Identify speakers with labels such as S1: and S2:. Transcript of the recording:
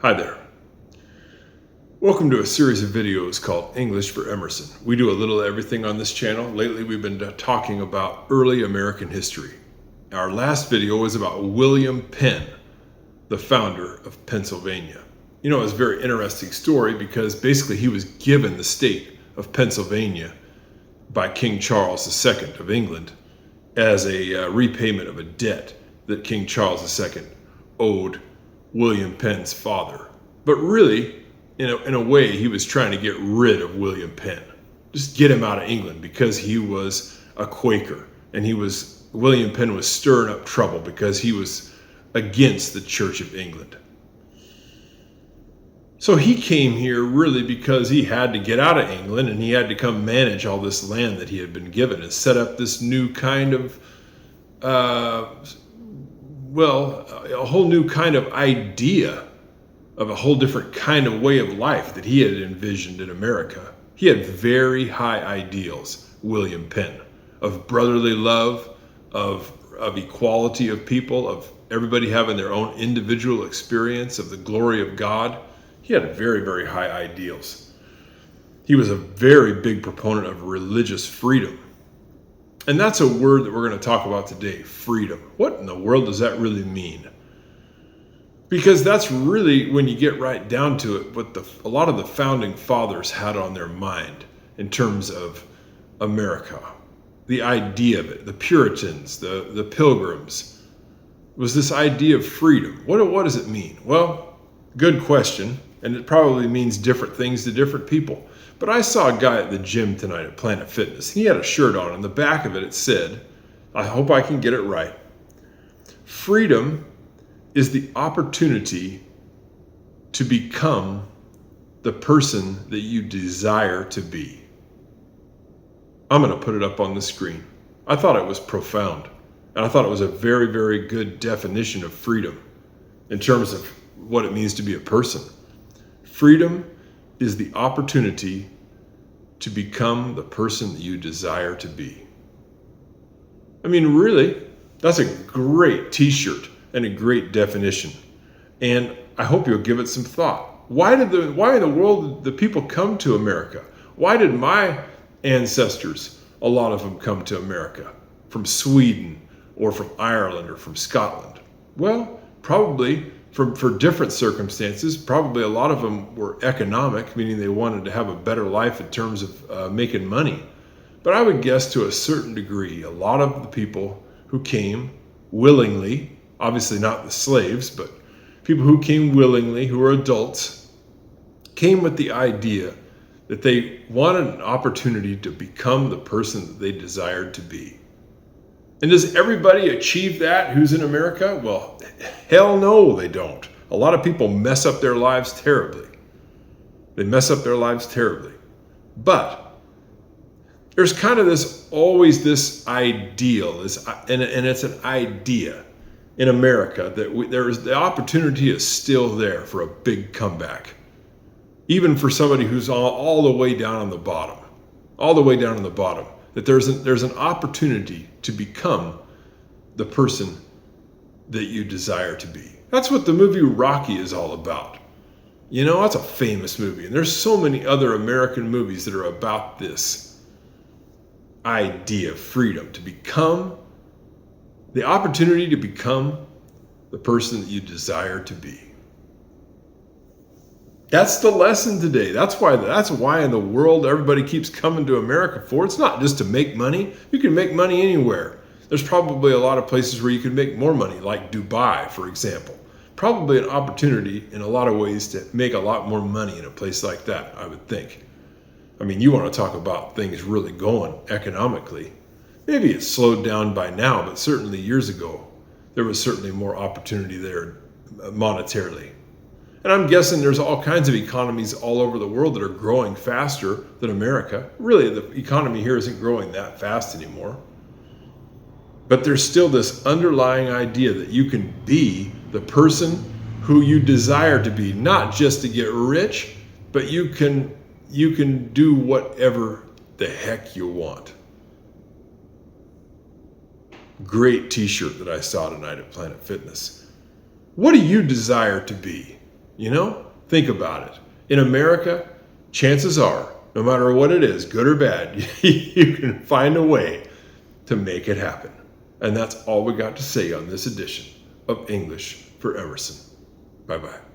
S1: Hi there. Welcome to a series of videos called English for Emerson. We do a little of everything on this channel. Lately we've been talking about early American history. Our last video was about William Penn, the founder of Pennsylvania. You know, it's a very interesting story because basically he was given the state of Pennsylvania by King Charles II of England as a repayment of a debt that King Charles II owed William Penn's father. But really, in a way, he was trying to get rid of William Penn. Just get him out of England because he was a Quaker. And William Penn was stirring up trouble because he was against the Church of England. So he came here really because he had to get out of England and he had to come manage all this land that he had been given and set up this new kind of, a whole new kind of idea of a whole different kind of way of life that he had envisioned in America. He had very high ideals, William Penn, of brotherly love, of equality of people, of everybody having their own individual experience of the glory of God. He had very, very high ideals. He was a very big proponent of religious freedom. And that's a word that we're going to talk about today, freedom. What in the world does that really mean? Because that's really, when you get right down to it, what a lot of the founding fathers had on their mind in terms of America. The idea of it, the Puritans, the Pilgrims, was this idea of freedom. What does it mean? Well, good question, and it probably means different things to different people. But I saw a guy at the gym tonight at Planet Fitness. He had a shirt on, and the back of it said, I hope I can get it right, freedom is the opportunity to become the person that you desire to be. I'm going to put it up on the screen. I thought it was profound, and I thought it was a very, very good definition of freedom in terms of what it means to be a person. Freedom is the opportunity to become the person that you desire to be. I mean, really, that's a great t-shirt and a great definition. And I hope you'll give it some thought. Why in the world did the people come to America? Why did my ancestors, a lot of them, come to America? From Sweden or from Ireland or from Scotland? Well, probably for different circumstances. Probably a lot of them were economic, meaning they wanted to have a better life in terms of making money. But I would guess to a certain degree, a lot of the people who came willingly, obviously not the slaves, but people who came willingly, who were adults, came with the idea that they wanted an opportunity to become the person that they desired to be. And does everybody achieve that who's in America? Well, hell no, they don't. A lot of people mess up their lives terribly. They mess up their lives terribly. But there's kind of always this ideal, and it's an idea in America that the opportunity is still there for a big comeback. Even for somebody who's all the way down on the bottom, that there's an opportunity to become the person that you desire to be. That's what the movie Rocky is all about. You know, that's a famous movie. And there's so many other American movies that are about this idea of freedom, to become the opportunity to become the person that you desire to be. That's the lesson today. That's why in the world everybody keeps coming to America for. It's not just to make money. You can make money anywhere. There's probably a lot of places where you can make more money, like Dubai, for example. Probably an opportunity in a lot of ways to make a lot more money in a place like that, I would think. I mean, you want to talk about things really going economically. Maybe it's slowed down by now, but certainly years ago, there was certainly more opportunity there monetarily. And I'm guessing there's all kinds of economies all over the world that are growing faster than America. Really, the economy here isn't growing that fast anymore. But there's still this underlying idea that you can be the person who you desire to be, not just to get rich, but you can do whatever the heck you want. Great t-shirt that I saw tonight at Planet Fitness. What do you desire to be? You know, think about it. In America, chances are, no matter what it is, good or bad, you can find a way to make it happen. And that's all we got to say on this edition of English for Emerson. Bye-bye.